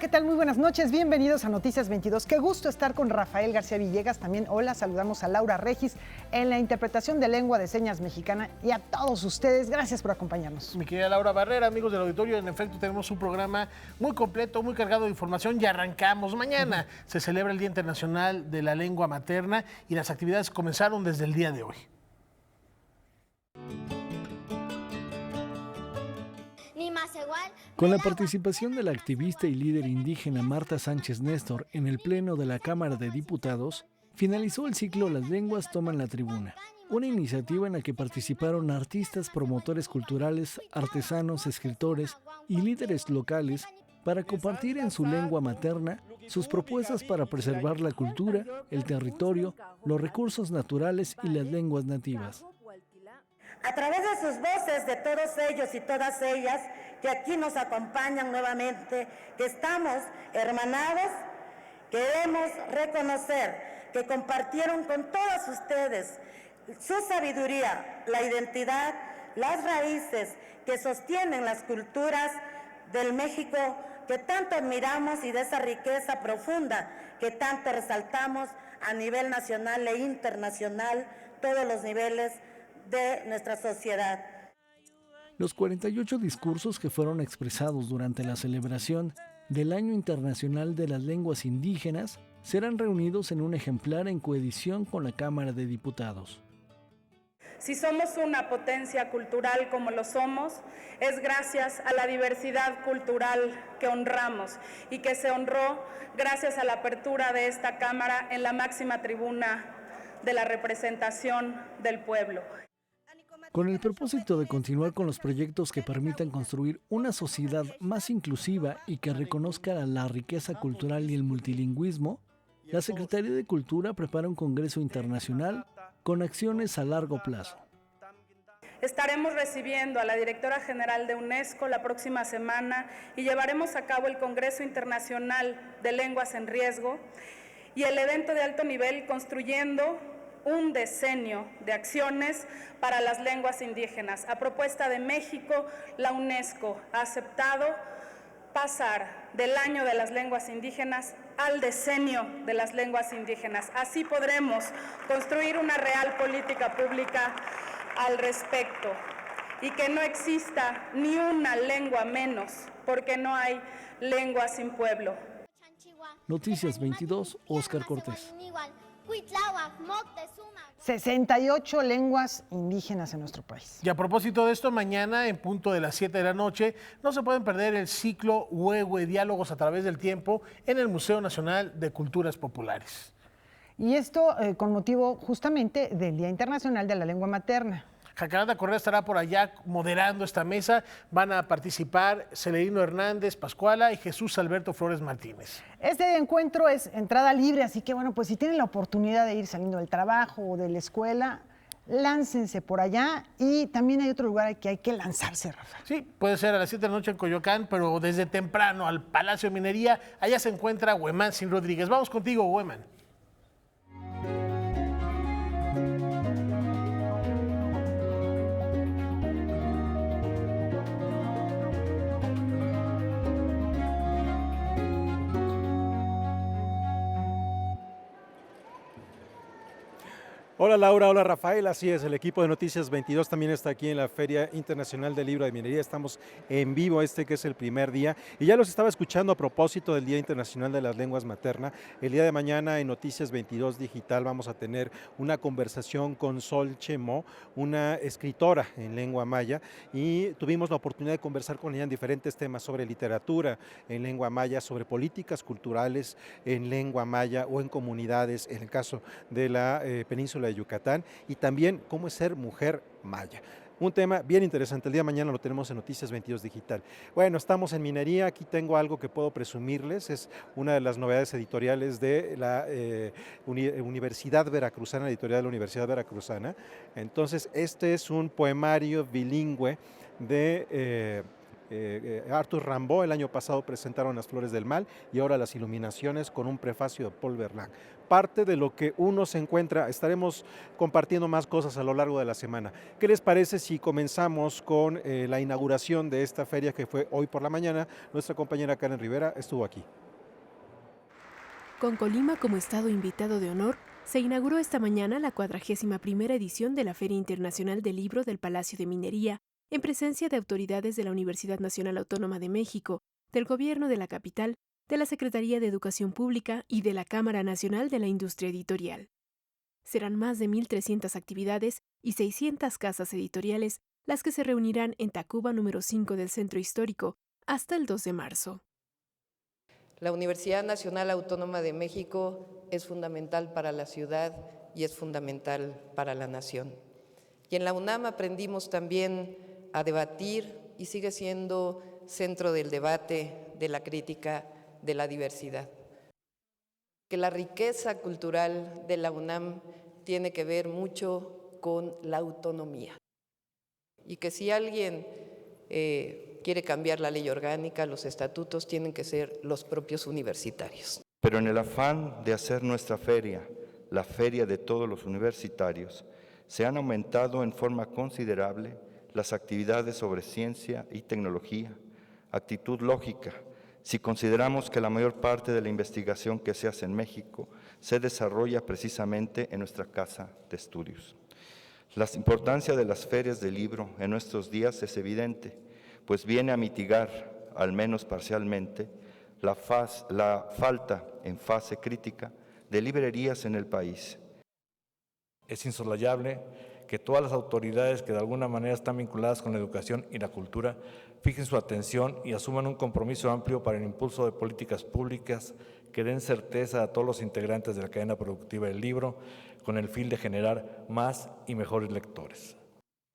¿qué tal? Muy buenas noches, bienvenidos a Noticias 22. Qué gusto estar con Rafael García Villegas. También hola, saludamos a Laura Regis en la interpretación de lengua de señas mexicana y a todos ustedes, gracias por acompañarnos. Mi querida Laura Barrera, amigos del auditorio, en efecto tenemos un programa muy completo, muy cargado de información y arrancamos. Mañana se celebra el Día Internacional de la Lengua Materna y las actividades comenzaron desde el día de hoy. Con la participación de la activista y líder indígena Marta Sánchez Néstor en el Pleno de la Cámara de Diputados, finalizó el ciclo Las Lenguas Toman la Tribuna, una iniciativa en la que participaron artistas, promotores culturales, artesanos, escritores y líderes locales para compartir en su lengua materna sus propuestas para preservar la cultura, el territorio, los recursos naturales y las lenguas nativas. A través de sus voces, de todos ellos y todas ellas que aquí nos acompañan nuevamente, que estamos hermanados, queremos reconocer que compartieron con todas ustedes su sabiduría, la identidad, las raíces que sostienen las culturas del México que tanto admiramos y de esa riqueza profunda que tanto resaltamos a nivel nacional e internacional, todos los niveles de nuestra sociedad. Los 48 discursos que fueron expresados durante la celebración del Año Internacional de las Lenguas Indígenas serán reunidos en un ejemplar en coedición con la Cámara de Diputados. Si somos una potencia cultural como lo somos, es gracias a la diversidad cultural que honramos y que se honró gracias a la apertura de esta Cámara en la máxima tribuna de la representación del pueblo. Con el propósito de continuar con los proyectos que permitan construir una sociedad más inclusiva y que reconozca la riqueza cultural y el multilingüismo, la Secretaría de Cultura prepara un congreso internacional con acciones a largo plazo. Estaremos recibiendo a la directora general de UNESCO la próxima semana y llevaremos a cabo el Congreso Internacional de Lenguas en Riesgo y el evento de alto nivel Construyendo un decenio de acciones para las lenguas indígenas. A propuesta de México, la UNESCO ha aceptado pasar del año de las lenguas indígenas al decenio de las lenguas indígenas. Así podremos construir una real política pública al respecto y que no exista ni una lengua menos, porque no hay lengua sin pueblo. Noticias 22, Óscar Cortés. 68 lenguas indígenas en nuestro país. Y a propósito de esto, mañana en punto de las 7 de la noche no se pueden perder el ciclo Huehue, Diálogos a través del tiempo en el Museo Nacional de Culturas Populares. Y esto con motivo justamente del Día Internacional de la Lengua Materna. Jacaranda Correa estará por allá moderando esta mesa. Van a participar Celerino Hernández Pascuala y Jesús Alberto Flores Martínez. Este encuentro es entrada libre, así que bueno, pues si tienen la oportunidad de ir saliendo del trabajo o de la escuela, láncense por allá. Y también hay otro lugar al que hay que lanzarse, Rafa. Sí, puede ser a las 7 de la noche en Coyoacán, pero desde temprano al Palacio de Minería. Allá se encuentra Huemán Sin Rodríguez. Vamos contigo, Huemán. Hola Laura, hola Rafael, así es, el equipo de Noticias 22 también está aquí en la Feria Internacional del Libro de Minería, estamos en vivo que es el primer día y ya los estaba escuchando a propósito del Día Internacional de las Lenguas Maternas. El día de mañana en Noticias 22 Digital vamos a tener una conversación con Sol Chemo, una escritora en lengua maya, y tuvimos la oportunidad de conversar con ella en diferentes temas sobre literatura en lengua maya, sobre políticas culturales en lengua maya o en comunidades, en el caso de la península de Yucatán, y también cómo es ser mujer maya. Un tema bien interesante, el día de mañana lo tenemos en Noticias 22 Digital. Bueno, estamos en minería, aquí tengo algo que puedo presumirles, es una de las novedades editoriales de la Universidad Veracruzana, editorial de la Universidad Veracruzana. Entonces, este es un poemario bilingüe de Arthur Rimbaud. El año pasado presentaron Las Flores del Mal y ahora Las Iluminaciones con un prefacio de Paul Verlaine. Parte de lo que uno se encuentra, estaremos compartiendo más cosas a lo largo de la semana. ¿Qué les parece si comenzamos con la inauguración de esta feria que fue hoy por la mañana? Nuestra compañera Karen Rivera estuvo aquí. Con Colima como estado invitado de honor, se inauguró esta mañana la 41ª edición de la Feria Internacional del Libro del Palacio de Minería, en presencia de autoridades de la Universidad Nacional Autónoma de México, del Gobierno de la capital, de la Secretaría de Educación Pública y de la Cámara Nacional de la Industria Editorial. Serán más de 1,300 actividades y 600 casas editoriales las que se reunirán en Tacuba número 5 del Centro Histórico hasta el 2 de marzo. La Universidad Nacional Autónoma de México es fundamental para la ciudad y es fundamental para la nación. Y en la UNAM aprendimos también a debatir y sigue siendo centro del debate, de la crítica, de la diversidad. Que la riqueza cultural de la UNAM tiene que ver mucho con la autonomía. Y que si alguien quiere cambiar la ley orgánica, los estatutos tienen que ser los propios universitarios. Pero en el afán de hacer nuestra feria, la feria de todos los universitarios, se han aumentado en forma considerable las actividades sobre ciencia y tecnología, actitud lógica, si consideramos que la mayor parte de la investigación que se hace en México se desarrolla precisamente en nuestra casa de estudios. La importancia de las ferias del libro en nuestros días es evidente, pues viene a mitigar, al menos parcialmente, la falta en fase crítica de librerías en el país. Es insolayable que todas las autoridades que de alguna manera están vinculadas con la educación y la cultura fijen su atención y asuman un compromiso amplio para el impulso de políticas públicas que den certeza a todos los integrantes de la cadena productiva del libro con el fin de generar más y mejores lectores.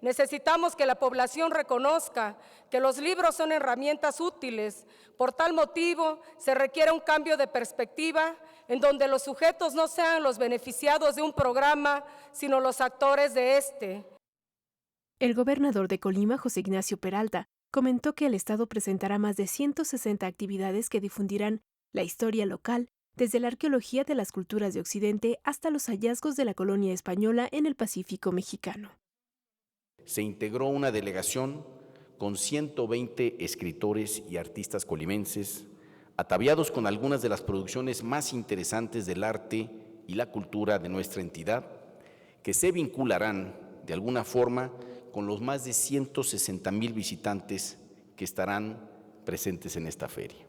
Necesitamos que la población reconozca que los libros son herramientas útiles. Por tal motivo, se requiere un cambio de perspectiva en donde los sujetos no sean los beneficiados de un programa, sino los actores de este. El gobernador de Colima, José Ignacio Peralta, comentó que el Estado presentará más de 160 actividades que difundirán la historia local, desde la arqueología de las culturas de Occidente hasta los hallazgos de la colonia española en el Pacífico mexicano. Se integró una delegación con 120 escritores y artistas colimenses, ataviados con algunas de las producciones más interesantes del arte y la cultura de nuestra entidad, que se vincularán de alguna forma con los más de 160,000 visitantes que estarán presentes en esta feria.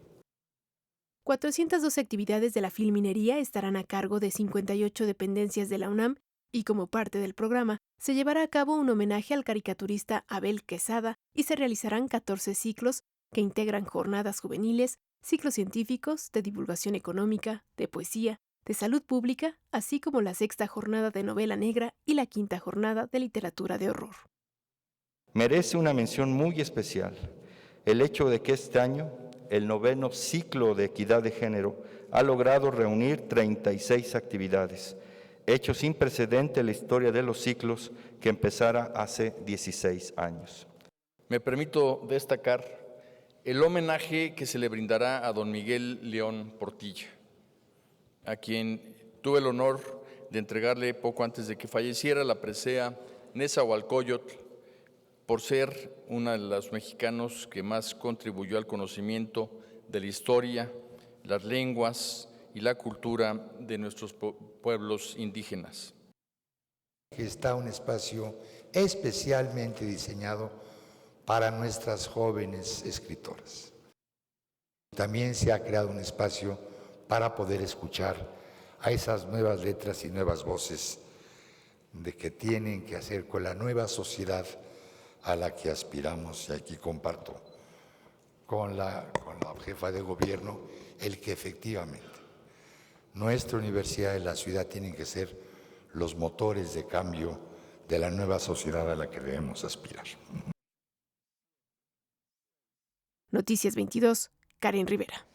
412 actividades de la Filminería estarán a cargo de 58 dependencias de la UNAM y como parte del programa se llevará a cabo un homenaje al caricaturista Abel Quesada y se realizarán 14 ciclos que integran jornadas juveniles, ciclos científicos, de divulgación económica, de poesía, de salud pública, así como la 6ª jornada de novela negra y la 5ª jornada de literatura de horror. Merece una mención muy especial el hecho de que este año el 9º ciclo de equidad de género ha logrado reunir 36 actividades, hecho sin precedente en la historia de los ciclos que empezara hace 16 años. Me permito destacar el homenaje que se le brindará a don Miguel León Portilla, a quien tuve el honor de entregarle poco antes de que falleciera la presea Nezahualcóyotl, por ser uno de los mexicanos que más contribuyó al conocimiento de la historia, las lenguas y la cultura de nuestros pueblos indígenas. Está un espacio especialmente diseñado para nuestras jóvenes escritoras. También se ha creado un espacio para poder escuchar a esas nuevas letras y nuevas voces de que tienen que hacer con la nueva sociedad a la que aspiramos, y aquí comparto con la jefa de gobierno el que efectivamente nuestra universidad y la ciudad tienen que ser los motores de cambio de la nueva sociedad a la que debemos aspirar. Noticias 22, Karen Rivera.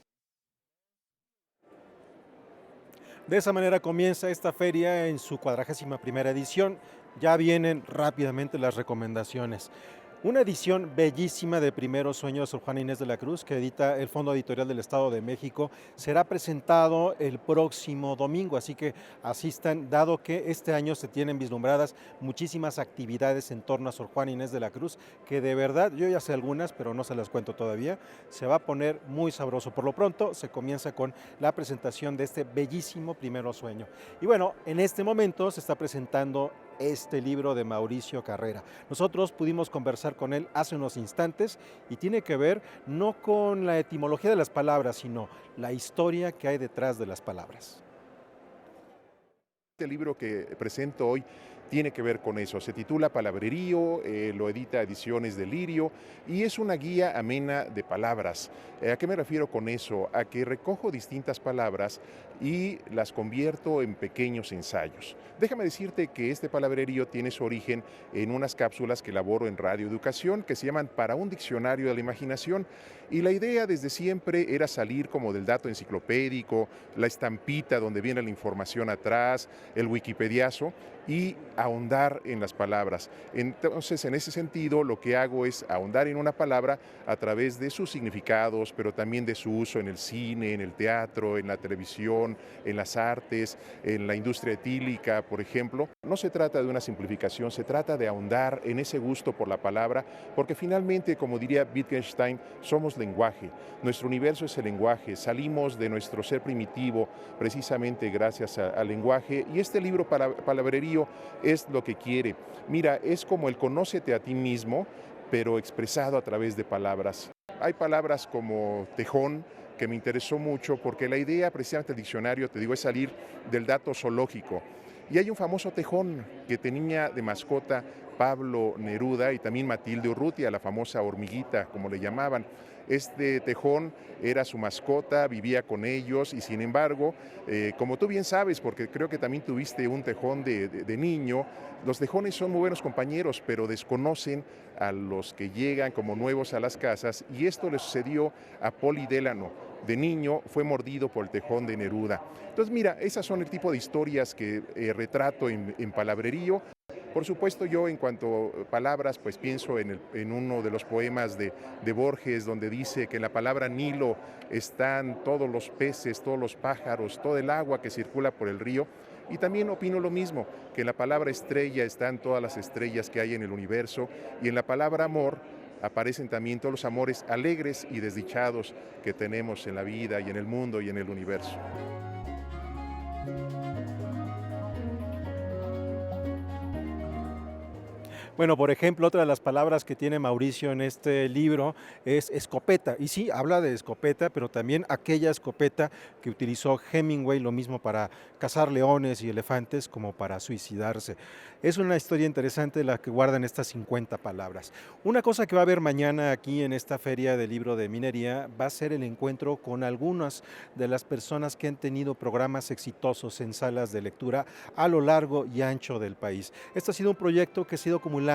De esa manera comienza esta feria en su 41ª edición. Ya vienen rápidamente las recomendaciones. Una edición bellísima de Primero Sueño de Sor Juana Inés de la Cruz, que edita el Fondo Editorial del Estado de México, será presentado el próximo domingo, así que asistan, dado que este año se tienen vislumbradas muchísimas actividades en torno a Sor Juana Inés de la Cruz, que de verdad, yo ya sé algunas, pero no se las cuento todavía, se va a poner muy sabroso. Por lo pronto, se comienza con la presentación de este bellísimo Primero Sueño. Y bueno, en este momento se está presentando este libro de Mauricio Carrera. Nosotros pudimos conversar con él hace unos instantes y tiene que ver no con la etimología de las palabras, sino la historia que hay detrás de las palabras. Este libro que presento hoy tiene que ver con eso. Se titula Palabrerío, lo edita Ediciones de Lirio y es una guía amena de palabras. ¿A qué me refiero con eso? A que recojo distintas palabras y las convierto en pequeños ensayos. Déjame decirte que este palabrerío tiene su origen en unas cápsulas que elaboro en Radio Educación que se llaman Para un diccionario de la imaginación, y la idea desde siempre era salir como del dato enciclopédico, la estampita donde viene la información atrás, el wikipediazo, y ahondar en las palabras. Entonces, en ese sentido, lo que hago es ahondar en una palabra a través de sus significados, pero también de su uso en el cine, en el teatro, en la televisión, en las artes, en la industria etílica, por ejemplo. No se trata de una simplificación, se trata de ahondar en ese gusto por la palabra, porque finalmente, como diría Wittgenstein, somos lenguaje. Nuestro universo es el lenguaje, salimos de nuestro ser primitivo precisamente gracias al lenguaje, y este libro Palabrerío es lo que quiere. Mira, es como el conócete a ti mismo, pero expresado a través de palabras. Hay palabras como tejón, que me interesó mucho porque la idea precisamente del diccionario, te digo, es salir del dato zoológico. Y hay un famoso tejón que tenía de mascota Pablo Neruda y también Matilde Urrutia, la famosa hormiguita, como le llamaban. Este tejón era su mascota, vivía con ellos y sin embargo, como tú bien sabes, porque creo que también tuviste un tejón de niño, los tejones son muy buenos compañeros, pero desconocen a los que llegan como nuevos a las casas, y esto le sucedió a Poli Délano. De niño fue mordido por el tejón de Neruda. Entonces mira, esas son el tipo de historias que retrato en Palabrerío. Por supuesto, yo en cuanto a palabras, pues pienso en uno de los poemas de Borges, donde dice que en la palabra Nilo están todos los peces, todos los pájaros, todo el agua que circula por el río. Y también opino lo mismo, que en la palabra estrella están todas las estrellas que hay en el universo, y en la palabra amor aparecen también todos los amores alegres y desdichados que tenemos en la vida y en el mundo y en el universo. Bueno, por ejemplo, otra de las palabras que tiene Mauricio en este libro es escopeta. Y sí, habla de escopeta, pero también aquella escopeta que utilizó Hemingway, lo mismo para cazar leones y elefantes como para suicidarse. Es una historia interesante la que guardan estas 50 palabras. Una cosa que va a haber mañana aquí en esta Feria del Libro de Minería va a ser el encuentro con algunas de las personas que han tenido programas exitosos en salas de lectura a lo largo y ancho del país. Este ha sido un proyecto que ha sido acumulando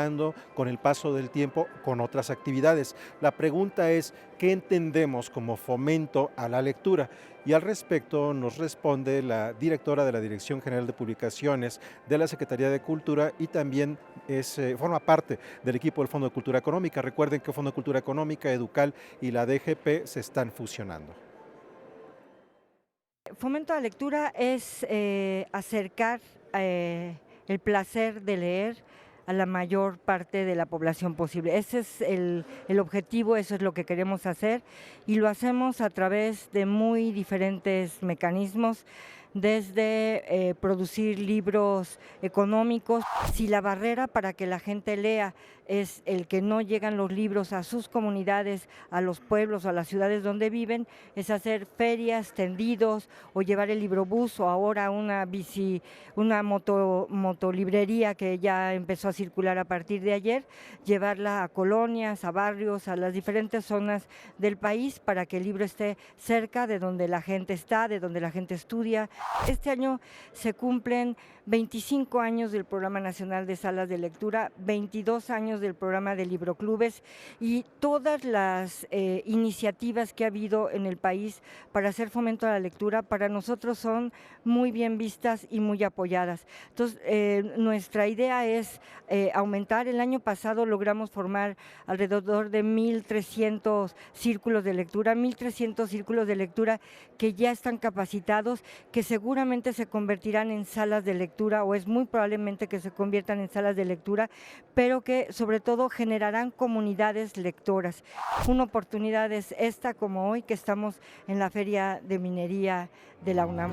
con el paso del tiempo con otras actividades. La pregunta es, ¿qué entendemos como fomento a la lectura? Y al respecto nos responde la directora de la Dirección General de Publicaciones de la Secretaría de Cultura y también forma parte del equipo del Fondo de Cultura Económica. Recuerden que el Fondo de Cultura Económica, Educal y la DGP se están fusionando. Fomento a la lectura es acercar el placer de leer a la mayor parte de la población posible. Ese es el objetivo, eso es lo que queremos hacer, y lo hacemos a través de muy diferentes mecanismos, desde producir libros económicos. Si la barrera para que la gente lea es el que no llegan los libros a sus comunidades, a los pueblos, a las ciudades donde viven, es hacer ferias, tendidos, o llevar el librobús, o ahora una motolibrería que ya empezó a circular a partir de ayer, llevarla a colonias, a barrios, a las diferentes zonas del país, para que el libro esté cerca de donde la gente está, de donde la gente estudia, Este año se cumplen 25 años del Programa Nacional de Salas de Lectura, 22 años del programa de libroclubes y todas las iniciativas que ha habido en el país para hacer fomento a la lectura, para nosotros son muy bien vistas y muy apoyadas. Entonces, nuestra idea es aumentar. El año pasado logramos formar alrededor de 1.300 círculos de lectura, 1.300 círculos de lectura que ya están capacitados, que seguramente se convertirán en salas de lectura, o es muy probablemente que se conviertan en salas de lectura, pero que sobre todo generarán comunidades lectoras. Una oportunidad es esta, como hoy, que estamos en la Feria de Minería de la UNAM.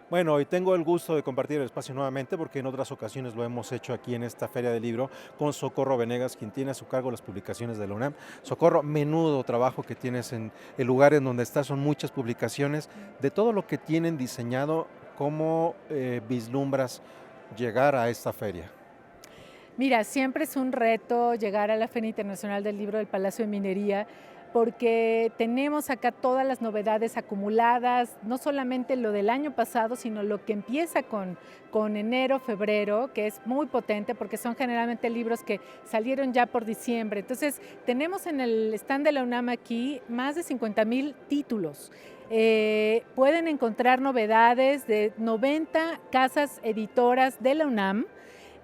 Bueno, hoy tengo el gusto de compartir el espacio nuevamente porque en otras ocasiones lo hemos hecho aquí en esta Feria del Libro con Socorro Venegas, quien tiene a su cargo las publicaciones de la UNAM. Socorro, menudo trabajo que tienes en el lugar en donde estás, son muchas publicaciones. De todo lo que tienen diseñado, ¿cómo vislumbras llegar a esta feria? Mira, siempre es un reto llegar a la Feria Internacional del Libro del Palacio de Minería, porque tenemos acá todas las novedades acumuladas, no solamente lo del año pasado, sino lo que empieza con enero, febrero, que es muy potente porque son generalmente libros que salieron ya por diciembre. Entonces, tenemos en el stand de la UNAM aquí más de 50,000 títulos. Pueden encontrar novedades de 90 casas editoras de la UNAM,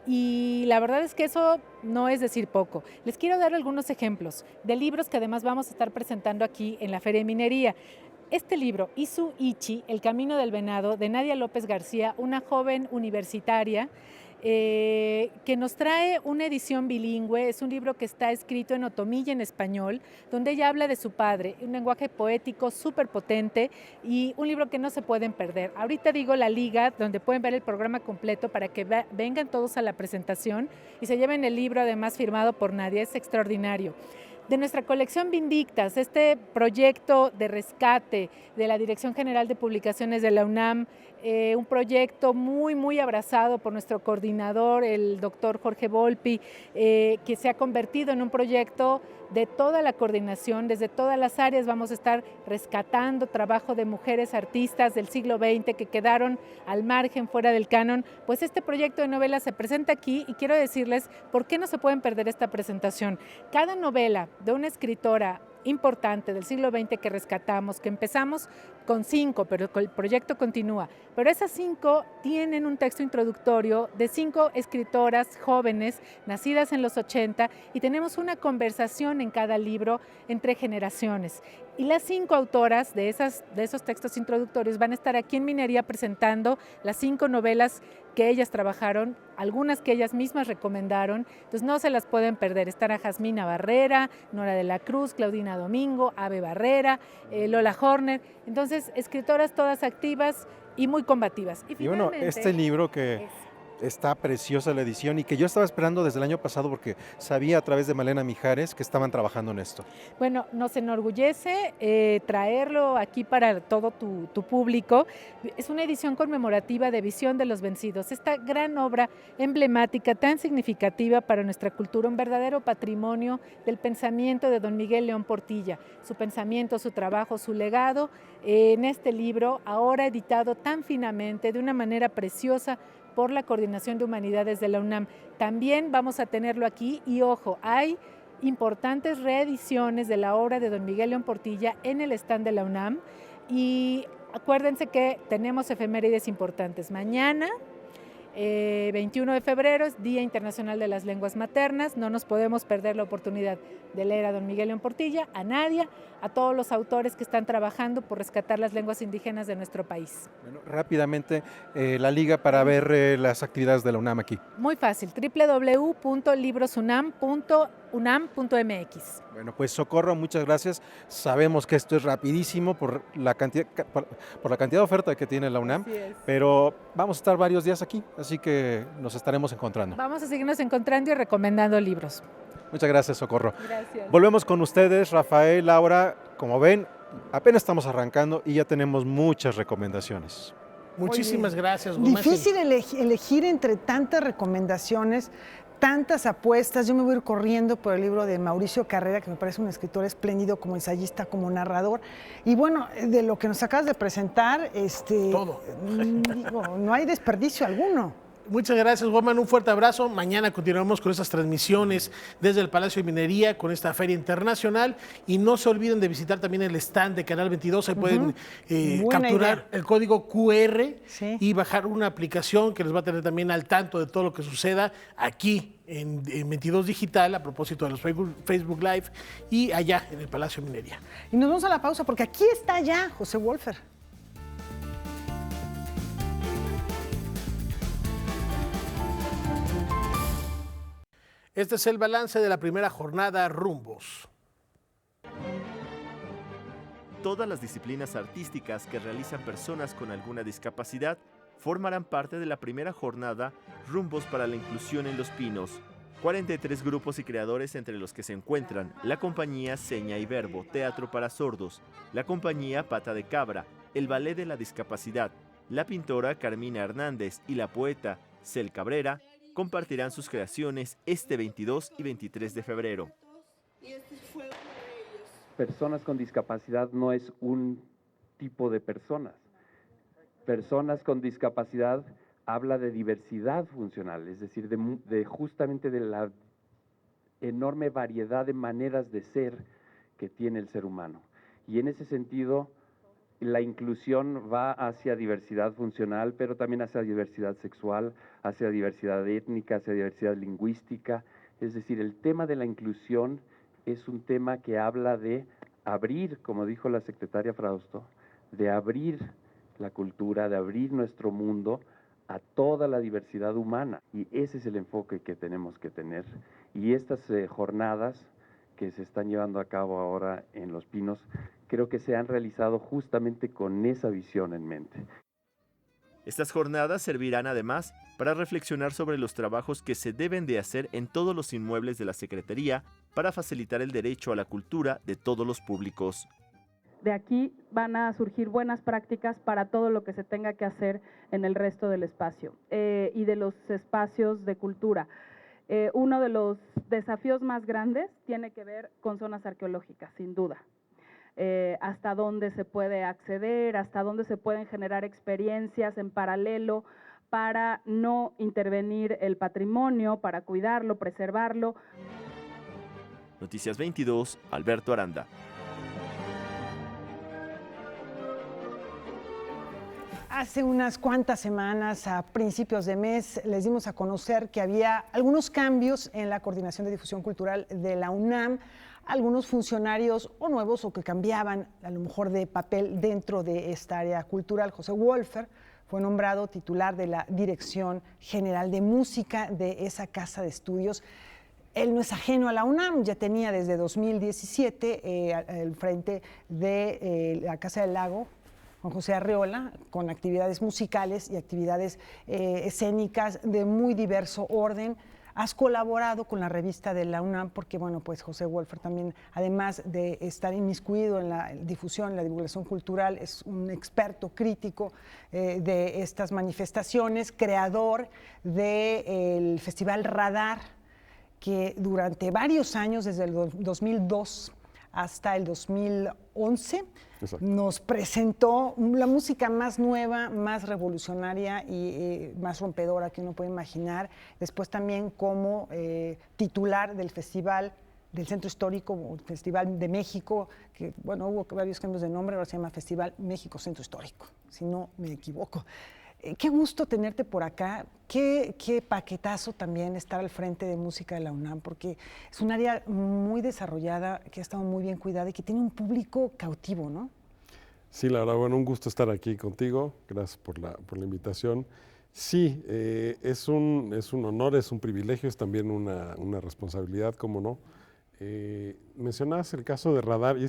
y la verdad es que eso no es decir poco. Les quiero dar algunos ejemplos de libros que además vamos a estar presentando aquí en la Feria de Minería. Este libro, Isu Ichi, El Camino del Venado, de Nadia López García, una joven universitaria, que nos trae una edición bilingüe. Es un libro que está escrito en otomí y en español, donde ella habla de su padre, un lenguaje poético súper potente y un libro que no se pueden perder. Ahorita digo la liga, donde pueden ver el programa completo para que vengan todos a la presentación y se lleven el libro además firmado por Nadia, es extraordinario. De nuestra colección Vindictas, este proyecto de rescate de la Dirección General de Publicaciones de la UNAM, un proyecto muy abrazado por nuestro coordinador, el doctor Jorge Volpi, que se ha convertido en un proyecto de toda la coordinación, desde todas las áreas vamos a estar rescatando trabajo de mujeres artistas del siglo XX que quedaron al margen, fuera del canon. Pues este proyecto de novela se presenta aquí y quiero decirles por qué no se pueden perder esta presentación. Cada novela de una escritora importante del siglo XX que rescatamos, que empezamos con 5, pero el proyecto continúa. Pero esas 5 tienen un texto introductorio de 5 escritoras jóvenes, nacidas en los 80, y tenemos una conversación en cada libro entre generaciones. Y las 5 autoras de esos textos introductorios van a estar aquí en Minería presentando las 5 novelas que ellas trabajaron, algunas que ellas mismas recomendaron, entonces no se las pueden perder. Estará Jazmina Barrera, Nora de la Cruz, Claudina Domingo, Ave Barrera, Lola Horner, entonces escritoras todas activas y muy combativas. Y bueno, este libro que está preciosa la edición y que yo estaba esperando desde el año pasado porque sabía a través de Malena Mijares que estaban trabajando en esto. Bueno, nos enorgullece traerlo aquí para todo tu público. Es una edición conmemorativa de Visión de los Vencidos, esta gran obra emblemática, tan significativa para nuestra cultura, un verdadero patrimonio del pensamiento de don Miguel León Portilla, su pensamiento, su trabajo, su legado en este libro, ahora editado tan finamente, de una manera preciosa, por la Coordinación de Humanidades de la UNAM. También vamos a tenerlo aquí y ojo, hay importantes reediciones de la obra de don Miguel León Portilla en el stand de la UNAM y acuérdense que tenemos efemérides importantes. Mañana, 21 de febrero, es Día Internacional de las Lenguas Maternas, no nos podemos perder la oportunidad de leer a don Miguel León Portilla, a Nadia, a todos los autores que están trabajando por rescatar las lenguas indígenas de nuestro país. Bueno, rápidamente, la liga para ver las actividades de la UNAM aquí. Muy fácil, www.librosunam.unam.mx. Bueno, pues Socorro, muchas gracias. Sabemos que esto es rapidísimo por la cantidad de oferta que tiene la UNAM, pero vamos a estar varios días aquí, así que nos estaremos encontrando. Vamos a seguirnos encontrando y recomendando libros. Muchas gracias, Socorro. Gracias. Volvemos con ustedes, Rafael, Laura. Como ven, apenas estamos arrancando y ya tenemos muchas recomendaciones. Muchísimas gracias, Difícil elegir entre tantas recomendaciones. tantas apuestas. Yo me voy a ir corriendo por el libro de Mauricio Carrera, que me parece un escritor espléndido como ensayista, como narrador. Y bueno, de lo que nos acabas de presentar, todo. Digo, no hay desperdicio alguno. Muchas gracias, Woman. Un fuerte abrazo. Mañana continuamos con estas transmisiones desde el Palacio de Minería con esta feria internacional. Y no se olviden de visitar también el stand de Canal 22. Ahí pueden capturar el código QR y bajar una aplicación que les va a tener también al tanto de todo lo que suceda aquí en 22 Digital, a propósito de los Facebook Live y allá en el Palacio de Minería. Y nos vamos a la pausa porque aquí está ya José Wolfer. Este es el balance de la primera jornada Rumbos. Todas las disciplinas artísticas que realizan personas con alguna discapacidad formarán parte de la primera jornada Rumbos para la Inclusión en Los Pinos. 43 grupos y creadores, entre los que se encuentran la compañía Seña y Verbo, Teatro para Sordos, la compañía Pata de Cabra, el Ballet de la Discapacidad, la pintora Carmina Hernández y la poeta Cel Cabrera, compartirán sus creaciones este 22 y 23 de febrero. Personas con discapacidad no es un tipo de personas. Personas con discapacidad habla de diversidad funcional, es decir, justamente de la enorme variedad de maneras de ser que tiene el ser humano. Y en ese sentido, la inclusión va hacia diversidad funcional, pero también hacia diversidad sexual, hacia diversidad étnica, hacia diversidad lingüística. Es decir, el tema de la inclusión es un tema que habla de abrir, como dijo la secretaria Frausto, de abrir la cultura, de abrir nuestro mundo a toda la diversidad humana. Y ese es el enfoque que tenemos que tener. Y estas jornadas que se están llevando a cabo ahora en Los Pinos, creo que se han realizado justamente con esa visión en mente. Estas jornadas servirán además para reflexionar sobre los trabajos que se deben de hacer en todos los inmuebles de la Secretaría para facilitar el derecho a la cultura de todos los públicos. De aquí van a surgir buenas prácticas para todo lo que se tenga que hacer en el resto del espacio y de los espacios de cultura. Uno de los desafíos más grandes tiene que ver con zonas arqueológicas, sin duda. Hasta dónde se puede acceder, hasta dónde se pueden generar experiencias en paralelo para no intervenir el patrimonio, para cuidarlo, preservarlo. Noticias 22, Alberto Aranda. Hace unas cuantas semanas, a principios de mes, les dimos a conocer que había algunos cambios en la Coordinación de Difusión Cultural de la UNAM, algunos funcionarios o nuevos o que cambiaban a lo mejor de papel dentro de esta área cultural. José Wolfer fue nombrado titular de la Dirección General de Música de esa casa de estudios. Él no es ajeno a la UNAM, ya tenía desde 2017 al frente de la Casa del Lago, Juan José Arreola, con actividades musicales y actividades escénicas de muy diverso orden. Has colaborado con la revista de la UNAM porque, bueno, pues José Wolfer también, además de estar inmiscuido en la difusión, la divulgación cultural, es un experto crítico de estas manifestaciones, creador del Festival Radar, que durante varios años, desde el 2002 hasta el 2011, nos presentó la música más nueva, más revolucionaria y más rompedora que uno puede imaginar. Después también como titular del Festival del Centro Histórico, Festival de México, que bueno, hubo varios cambios de nombre, ahora se llama Festival México Centro Histórico, si no me equivoco. Qué gusto tenerte por acá, qué paquetazo también estar al frente de música de la UNAM, porque es un área muy desarrollada, que ha estado muy bien cuidada y que tiene un público cautivo, ¿no? Sí, la verdad, bueno, un gusto estar aquí contigo, gracias por la invitación. Sí, es un honor, es un privilegio, es también una responsabilidad, cómo no. Mencionabas el caso de Radar y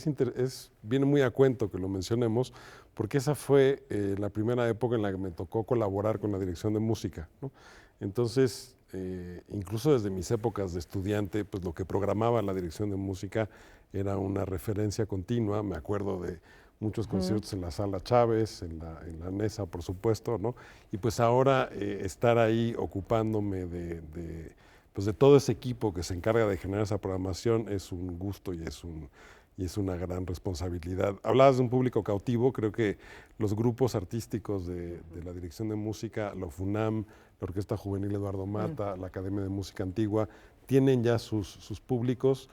viene muy a cuento que lo mencionemos porque esa fue la primera época en la que me tocó colaborar con la dirección de música, ¿no? Entonces, incluso desde mis épocas de estudiante, pues lo que programaba la dirección de música era una referencia continua. Me acuerdo de muchos conciertos en la Sala Chávez, en la Nesa, por supuesto, ¿no? Y pues ahora estar ahí ocupándome de pues de todo ese equipo que se encarga de generar esa programación es un gusto y es una gran responsabilidad. Hablabas de un público cautivo, creo que los grupos artísticos de la Dirección de Música, la FUNAM, la Orquesta Juvenil Eduardo Mata, la Academia de Música Antigua, tienen ya sus públicos.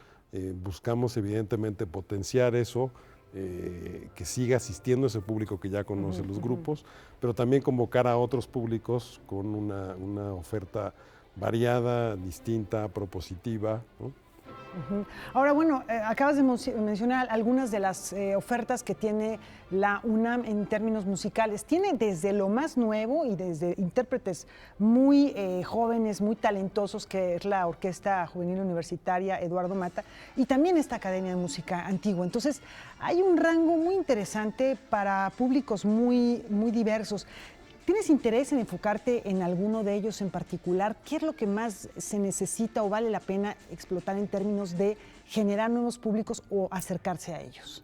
Buscamos evidentemente potenciar eso, que siga asistiendo ese público que ya conoce los grupos, pero también convocar a otros públicos con una oferta variada, distinta, propositiva, ¿no? Ahora, bueno, acabas de mencionar algunas de las ofertas que tiene la UNAM en términos musicales. Tiene desde lo más nuevo y desde intérpretes muy jóvenes, muy talentosos, que es la Orquesta Juvenil Universitaria Eduardo Mata, y también esta Academia de Música Antigua. Entonces, hay un rango muy interesante para públicos muy diversos. ¿Tienes interés en enfocarte en alguno de ellos en particular? ¿Qué es lo que más se necesita o vale la pena explotar en términos de generar nuevos públicos o acercarse a ellos?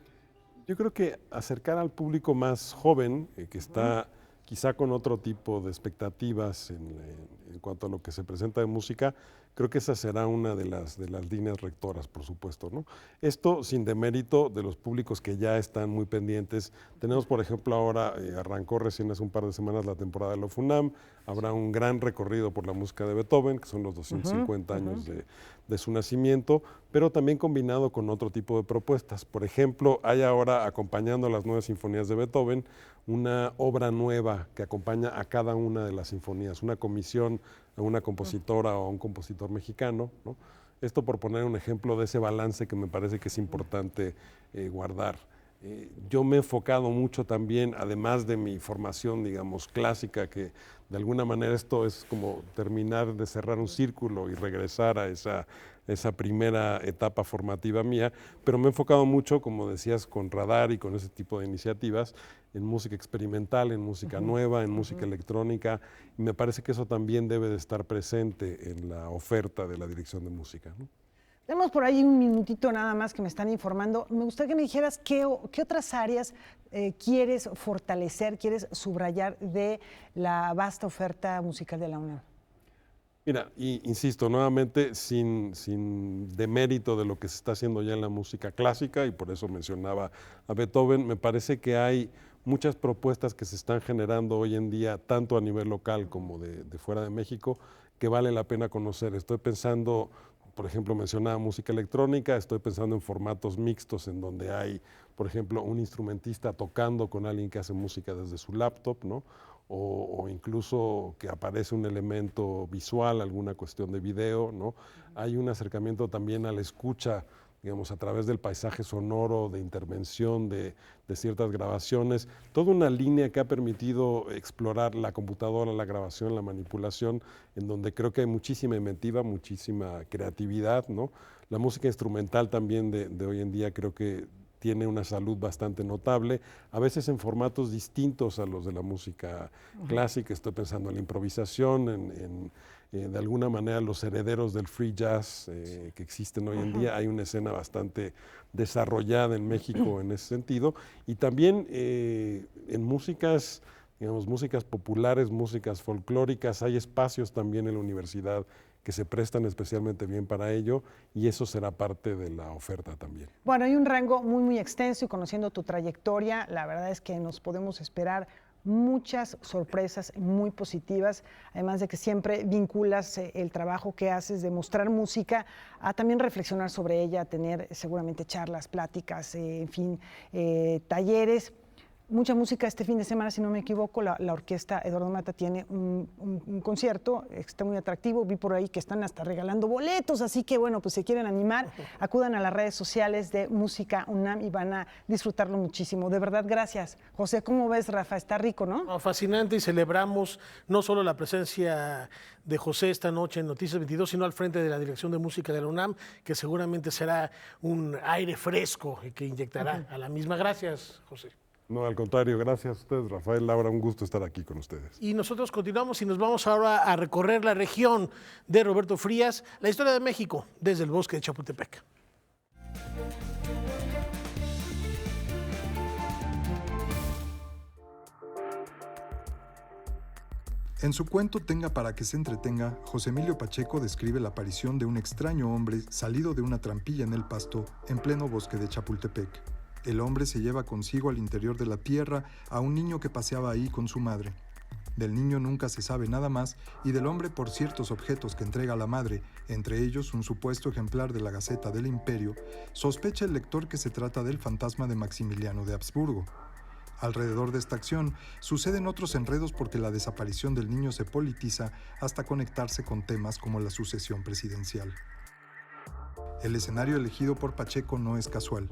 Yo creo que acercar al público más joven, que está quizá con otro tipo de expectativas en cuanto a lo que se presenta de música, creo que esa será una de las líneas rectoras, por supuesto, ¿no? Esto sin demérito de los públicos que ya están muy pendientes. Tenemos, por ejemplo, ahora arrancó recién hace un par de semanas la temporada de la FUNAM. Habrá un gran recorrido por la música de Beethoven, que son los 250 años de su nacimiento, pero también combinado con otro tipo de propuestas. Por ejemplo, hay ahora, acompañando las 9 sinfonías de Beethoven, una obra nueva que acompaña a cada una de las sinfonías, una comisión a una compositora o a un compositor mexicano, ¿no? Esto por poner un ejemplo de ese balance que me parece que es importante guardar. Yo me he enfocado mucho también, además de mi formación, digamos, clásica, que de alguna manera esto es como terminar de cerrar un círculo y regresar a esa primera etapa formativa mía, pero me he enfocado mucho, como decías, con Radar y con ese tipo de iniciativas, en música experimental, en música nueva, en música electrónica, y me parece que eso también debe de estar presente en la oferta de la Dirección de Música, ¿no? Tenemos por ahí un minutito nada más que me están informando. Me gustaría que me dijeras qué otras áreas quieres fortalecer, quieres subrayar de la vasta oferta musical de la UNAM. Mira, insisto, nuevamente, sin demérito de lo que se está haciendo ya en la música clásica, y por eso mencionaba a Beethoven, me parece que hay muchas propuestas que se están generando hoy en día, tanto a nivel local como de fuera de México, que vale la pena conocer. Estoy pensando, por ejemplo, mencionaba música electrónica, estoy pensando en formatos mixtos en donde hay, por ejemplo, un instrumentista tocando con alguien que hace música desde su laptop, ¿no? O incluso que aparece un elemento visual, alguna cuestión de video, ¿no? Hay un acercamiento también a la escucha, digamos, a través del paisaje sonoro, de intervención, de ciertas grabaciones, toda una línea que ha permitido explorar la computadora, la grabación, la manipulación, en donde creo que hay muchísima inventiva, muchísima creatividad, ¿no? La música instrumental también de hoy en día creo que tiene una salud bastante notable, a veces en formatos distintos a los de la música clásica. Estoy pensando en la improvisación, de alguna manera los herederos del free jazz que existen hoy en día. Hay una escena bastante desarrollada en México en ese sentido, y también en músicas, digamos, músicas populares, músicas folclóricas. Hay espacios también en la universidad que se prestan especialmente bien para ello, y eso será parte de la oferta también. Bueno, hay un rango muy extenso, y conociendo tu trayectoria, la verdad es que nos podemos esperar muchas sorpresas muy positivas, además de que siempre vinculas el trabajo que haces de mostrar música a también reflexionar sobre ella, a tener seguramente charlas, pláticas, en fin, talleres. Mucha música este fin de semana, si no me equivoco, la Orquesta Eduardo Mata tiene un concierto, está muy atractivo, vi por ahí que están hasta regalando boletos, así que bueno, pues si quieren animar, acudan a las redes sociales de Música UNAM y van a disfrutarlo muchísimo. De verdad, gracias. José, ¿cómo ves, Rafa? Está rico, ¿no? No, fascinante, y celebramos no solo la presencia de José esta noche en Noticias 22, sino al frente de la Dirección de Música de la UNAM, que seguramente será un aire fresco que inyectará a la misma. Gracias, José. No, al contrario, gracias a ustedes, Rafael, Laura, un gusto estar aquí con ustedes. Y nosotros continuamos y nos vamos ahora a recorrer la región de Roberto Frías, la historia de México desde el bosque de Chapultepec. En su cuento Tenga para que se entretenga, José Emilio Pacheco describe la aparición de un extraño hombre salido de una trampilla en el pasto en pleno bosque de Chapultepec. El hombre se lleva consigo al interior de la tierra a un niño que paseaba ahí con su madre. Del niño nunca se sabe nada más y del hombre por ciertos objetos que entrega a la madre, entre ellos un supuesto ejemplar de la Gaceta del Imperio, sospecha el lector que se trata del fantasma de Maximiliano de Habsburgo. Alrededor de esta acción suceden otros enredos porque la desaparición del niño se politiza hasta conectarse con temas como la sucesión presidencial. El escenario elegido por Pacheco no es casual.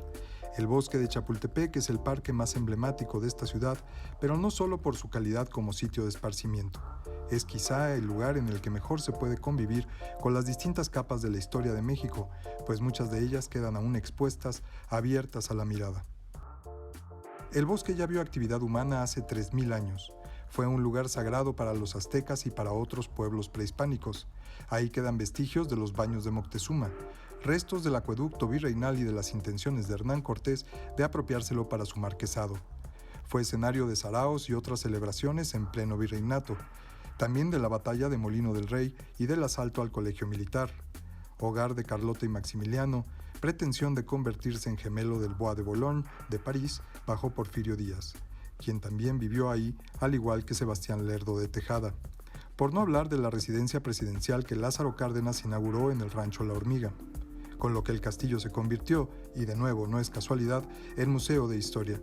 El bosque de Chapultepec es el parque más emblemático de esta ciudad, pero no solo por su calidad como sitio de esparcimiento. Es quizá el lugar en el que mejor se puede convivir con las distintas capas de la historia de México, pues muchas de ellas quedan aún expuestas, abiertas a la mirada. El bosque ya vio actividad humana hace 3000 años. Fue un lugar sagrado para los aztecas y para otros pueblos prehispánicos. Ahí quedan vestigios de los baños de Moctezuma, restos del acueducto virreinal y de las intenciones de Hernán Cortés de apropiárselo para su marquesado. Fue escenario de saraos y otras celebraciones en pleno virreinato, también de la batalla de Molino del Rey y del asalto al colegio militar. Hogar de Carlota y Maximiliano, pretensión de convertirse en gemelo del Bois de Boulogne de París bajo Porfirio Díaz, quien también vivió ahí, al igual que Sebastián Lerdo de Tejada. Por no hablar de la residencia presidencial que Lázaro Cárdenas inauguró en el rancho La Hormiga, con lo que el castillo se convirtió, y de nuevo no es casualidad, en museo de historia.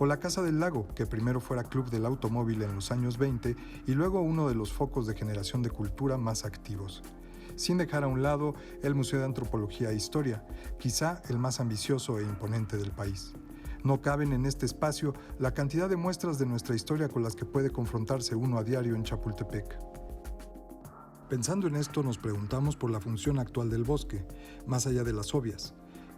O la Casa del Lago, que primero fuera club del automóvil en los años 20 y luego uno de los focos de generación de cultura más activos. Sin dejar a un lado el Museo de Antropología e Historia, quizá el más ambicioso e imponente del país. No caben en este espacio la cantidad de muestras de nuestra historia con las que puede confrontarse uno a diario en Chapultepec. Pensando en esto, nos preguntamos por la función actual del bosque, más allá de las obvias.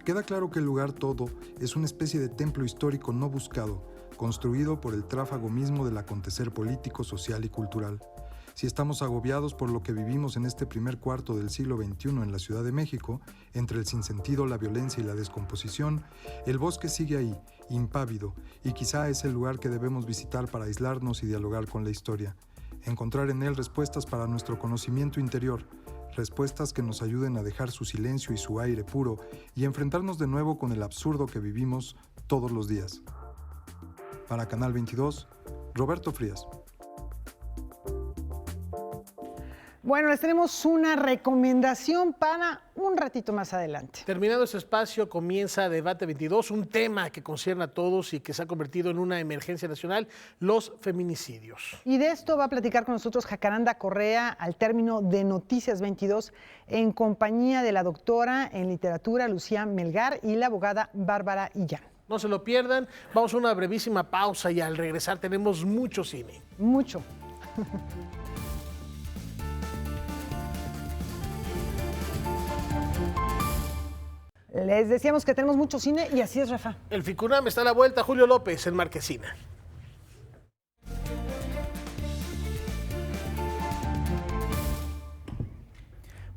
Queda claro que el lugar todo es una especie de templo histórico no buscado, construido por el tráfago mismo del acontecer político, social y cultural. Si estamos agobiados por lo que vivimos en este primer cuarto del siglo XXI en la Ciudad de México, entre el sinsentido, la violencia y la descomposición, el bosque sigue ahí, impávido, y quizá es el lugar que debemos visitar para aislarnos y dialogar con la historia. Encontrar en él respuestas para nuestro conocimiento interior, respuestas que nos ayuden a dejar su silencio y su aire puro y enfrentarnos de nuevo con el absurdo que vivimos todos los días. Para Canal 22, Roberto Frías. Bueno, les tenemos una recomendación para un ratito más adelante. Terminado este espacio, comienza Debate 22, un tema que concierne a todos y que se ha convertido en una emergencia nacional, los feminicidios. Y de esto va a platicar con nosotros Jacaranda Correa al término de Noticias 22 en compañía de la doctora en literatura Lucía Melgar y la abogada Bárbara Illán. No se lo pierdan, vamos a una brevísima pausa y al regresar tenemos mucho cine. Mucho. Les decíamos que tenemos mucho cine y así es, Rafa. El FICUNAM está a la vuelta, Julio López en Marquesina.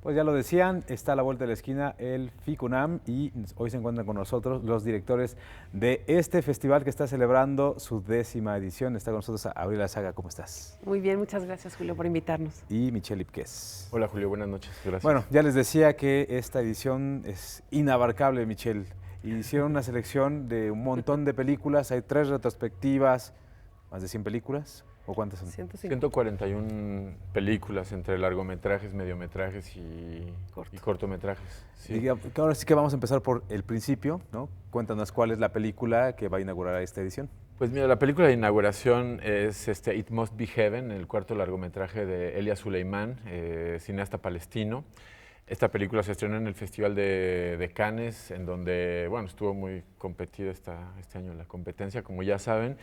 Pues ya lo decían, está a la vuelta de la esquina el FICUNAM y hoy se encuentran con nosotros los directores de este festival que está celebrando su 10ª edición. Está con nosotros Abril Azaga, ¿cómo estás? Muy bien, muchas gracias Julio por invitarnos. Y Michelle Ipquez. Hola Julio, buenas noches, gracias. Bueno, ya les decía que esta edición es inabarcable, Michelle. Hicieron una selección de un montón de películas, hay 3 retrospectivas, más de 100 películas. ¿O cuántas son? 141 películas entre largometrajes, mediometrajes y cortometrajes. Sí. Y ahora sí que vamos a empezar por el principio, ¿no? Cuéntanos cuál es la película que va a inaugurar esta edición. Pues mira, la película de inauguración es It Must Be Heaven, el cuarto largometraje de Elia Suleimán, cineasta palestino. Esta película se estrenó en el Festival de Cannes, en donde, bueno, estuvo muy competida este año la competencia, como ya saben.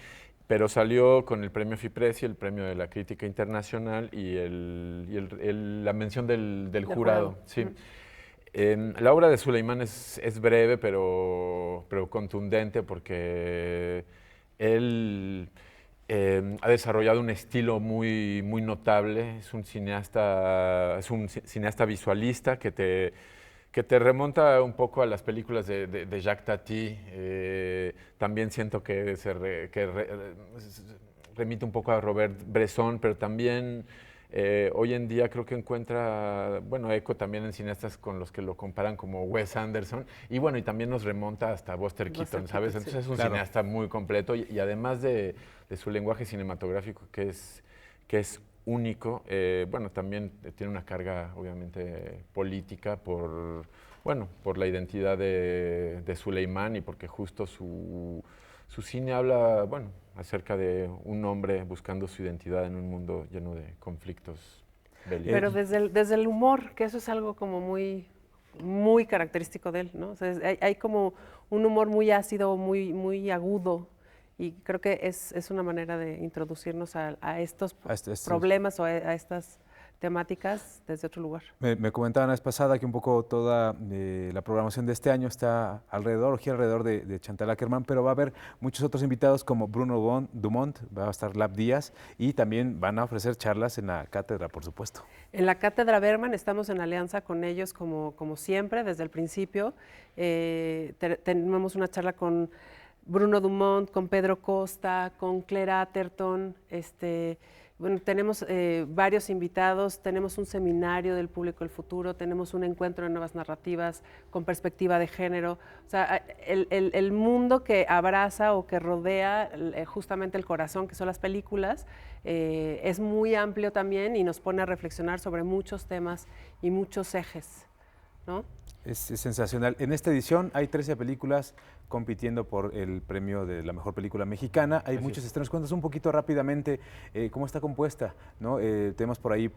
Pero salió con el premio FIPRESI, el premio de la crítica internacional y la mención del jurado. Sí. La obra de Suleimán es breve, pero contundente, porque él ha desarrollado un estilo muy notable. Es un cineasta visualista que te remonta un poco a las películas de Jacques Tati. También siento que remite un poco a Robert Bresson, pero también hoy en día creo que encuentra, bueno, eco también en cineastas con los que lo comparan como Wes Anderson, y bueno, y también nos remonta hasta Buster Keaton, ¿sabes? sí. Entonces es un Claro. cineasta muy completo y además de su lenguaje cinematográfico que es único, bueno, también tiene una carga obviamente política por la identidad de Suleimán y porque justo su cine habla, bueno, acerca de un hombre buscando su identidad en un mundo lleno de conflictos bélicos. Pero desde el humor, que eso es algo como muy, muy característico de él, ¿no? O sea, hay como un humor muy ácido, muy, muy agudo, y creo que es una manera de introducirnos a estos problemas o a estas temáticas desde otro lugar. Me comentaban la vez pasada que un poco toda la programación de este año está gira alrededor de Chantal Akerman, pero va a haber muchos otros invitados como Bruno Dumont, va a estar Lab Díaz y también van a ofrecer charlas en la cátedra, por supuesto. En la Cátedra Berman estamos en alianza con ellos como siempre, desde el principio. Tenemos una charla con Bruno Dumont, con Pedro Costa, con Claire Atherton, bueno, tenemos varios invitados, tenemos un seminario del público del futuro, tenemos un encuentro de nuevas narrativas con perspectiva de género. O sea, el mundo que abraza o que rodea justamente el corazón, que son las películas, es muy amplio también y nos pone a reflexionar sobre muchos temas y muchos ejes, ¿no? Es sensacional. En esta edición hay 13 películas compitiendo por el premio de la mejor película mexicana. Hay muchos estrenos. Cuéntanos un poquito rápidamente cómo está compuesta, ¿no? Tenemos por ahí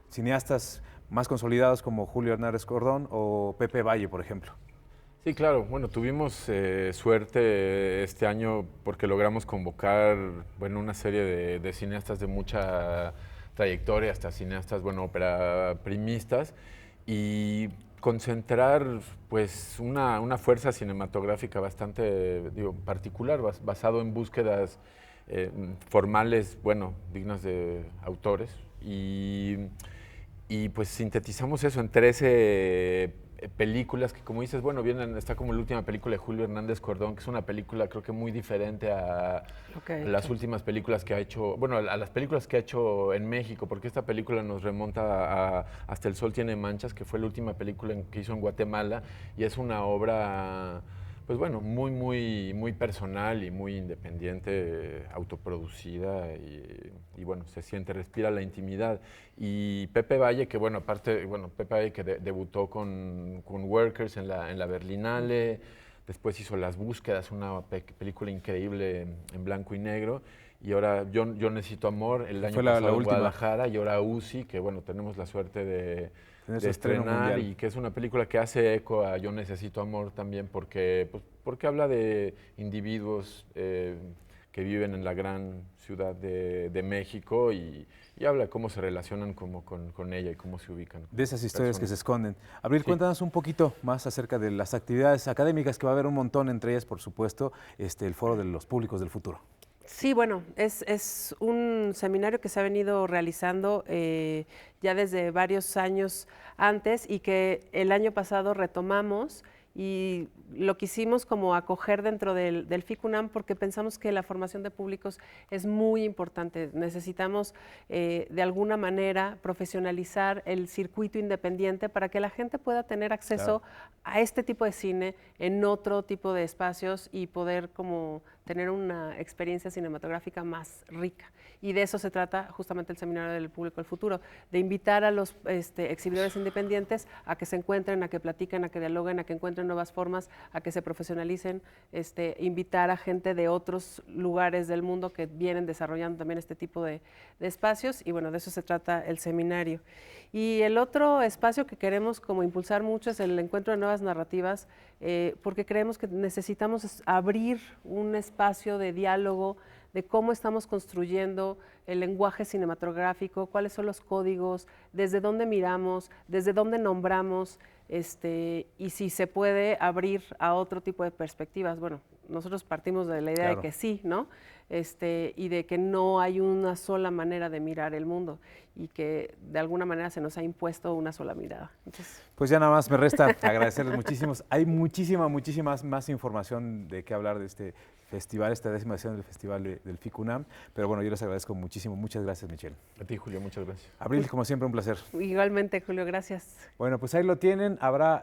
cineastas más consolidados como Julio Hernández Cordón o Pepe Valle, por ejemplo. Sí, claro. Bueno, tuvimos suerte este año porque logramos convocar, bueno, una serie de cineastas de mucha trayectoria, hasta cineastas, bueno, primistas, y concentrar pues una fuerza cinematográfica bastante particular, basado en búsquedas formales, bueno, dignas de autores, y pues sintetizamos eso en 13 películas que, como dices, bueno, está como la última película de Julio Hernández Cordón, que es una película creo que muy diferente a las últimas películas que ha hecho, bueno, a las películas que ha hecho en México, porque esta película nos remonta a Hasta el sol tiene manchas, que fue la última película que hizo en Guatemala, y es una obra, pues bueno, muy, muy, muy personal y muy independiente, autoproducida, y bueno, se siente, respira la intimidad. Y Pepe Valle, que bueno, aparte, bueno, Pepe Valle que debutó con Workers en la Berlinale, después hizo Las Búsquedas, una película increíble en blanco y negro, y ahora Yo Necesito Amor, el año pasado en Guadalajara, y ahora Uzi, que bueno, tenemos la suerte de estrenar, y que es una película que hace eco a Yo Necesito Amor también, porque habla de individuos que viven en la gran ciudad de México, y habla de cómo se relacionan con ella y cómo se ubican. De esas historias que se esconden. Abril, sí. Cuéntanos un poquito más acerca de las actividades académicas, que va a haber un montón, entre ellas, por supuesto, el Foro de los Públicos del Futuro. Sí, bueno, es un seminario que se ha venido realizando ya desde varios años antes y que el año pasado retomamos, y lo quisimos como acoger dentro del FICUNAM porque pensamos que la formación de públicos es muy importante. Necesitamos de alguna manera profesionalizar el circuito independiente para que la gente pueda tener acceso a este tipo de cine en otro tipo de espacios y poder como tener una experiencia cinematográfica más rica. Y de eso se trata justamente el Seminario del Público del Futuro, de invitar a los exhibidores independientes a que se encuentren, a que platiquen, a que dialoguen, a que encuentren nuevas formas, a que se profesionalicen, invitar a gente de otros lugares del mundo que vienen desarrollando también este tipo de espacios, y bueno, de eso se trata el seminario. Y el otro espacio que queremos como impulsar mucho es el encuentro de nuevas narrativas, porque creemos que necesitamos abrir un espacio de diálogo de cómo estamos construyendo el lenguaje cinematográfico, cuáles son los códigos, desde dónde miramos, desde dónde nombramos, y si se puede abrir a otro tipo de perspectivas. Bueno, nosotros partimos de la idea Claro. de que sí, ¿no? Y de que no hay una sola manera de mirar el mundo y que de alguna manera se nos ha impuesto una sola mirada. Entonces, Pues ya nada más me resta agradecerles muchísimos. Hay muchísima más información de qué hablar de este festival, esta 10ª edición del Festival del FICUNAM. Pero bueno, yo les agradezco muchísimo. Muchas gracias, Michelle. A ti, Julio, muchas gracias. Abril, como siempre, un placer. igualmente, Julio, gracias. Bueno, pues ahí lo tienen. Habrá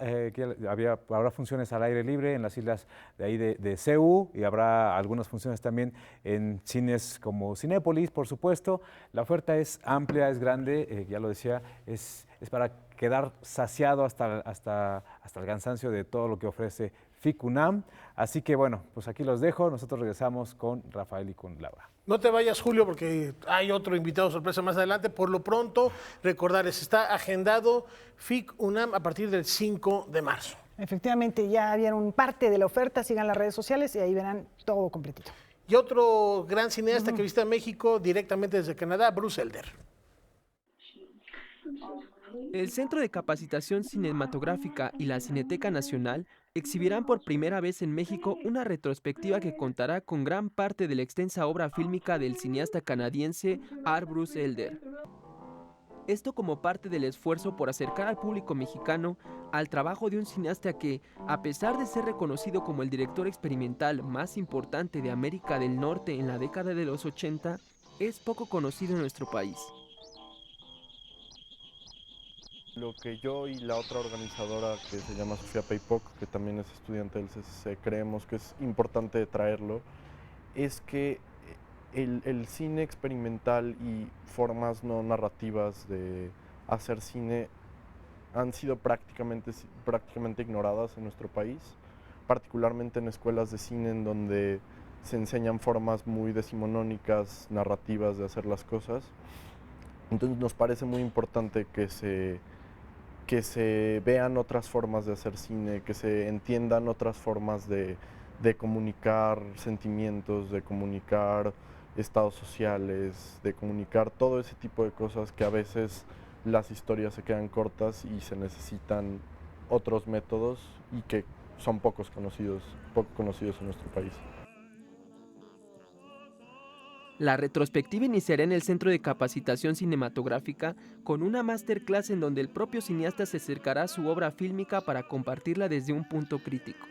funciones al aire libre en las islas de ahí de CEU y habrá algunas funciones también en cines como Cinépolis, por supuesto. La oferta es amplia, es grande, ya lo decía, es para quedar saciado hasta el cansancio de todo lo que ofrece FICUNAM. Así que bueno, pues aquí los dejo. Nosotros regresamos con Rafael y con Laura. No te vayas, Julio, porque hay otro invitado sorpresa más adelante. Por lo pronto, recordarles, está agendado FICUNAM a partir del 5 de marzo. Efectivamente, ya vieron parte de la oferta, sigan las redes sociales y ahí verán todo completito. Y otro gran cineasta que visita México directamente desde Canadá, Bruce Elder. El Centro de Capacitación Cinematográfica y la Cineteca Nacional exhibirán por primera vez en México una retrospectiva que contará con gran parte de la extensa obra fílmica del cineasta canadiense R. Bruce Elder. Esto como parte del esfuerzo por acercar al público mexicano al trabajo de un cineasta que, a pesar de ser reconocido como el director experimental más importante de América del Norte en la década de los 80, es poco conocido en nuestro país. Lo que yo y la otra organizadora, que se llama Sofía Peipoc, que también es estudiante del CCC, creemos que es importante traerlo, es que el cine experimental y formas no narrativas de hacer cine han sido prácticamente ignoradas en nuestro país, particularmente en escuelas de cine en donde se enseñan formas muy decimonónicas, narrativas de hacer las cosas. Entonces nos parece muy importante que se vean otras formas de hacer cine, que se entiendan otras formas de comunicar sentimientos, de comunicar estados sociales, de comunicar todo ese tipo de cosas que a veces las historias se quedan cortas y se necesitan otros métodos y que son poco conocidos en nuestro país. La retrospectiva iniciará en el Centro de Capacitación Cinematográfica con una masterclass en donde el propio cineasta se acercará a su obra fílmica para compartirla desde un punto crítico.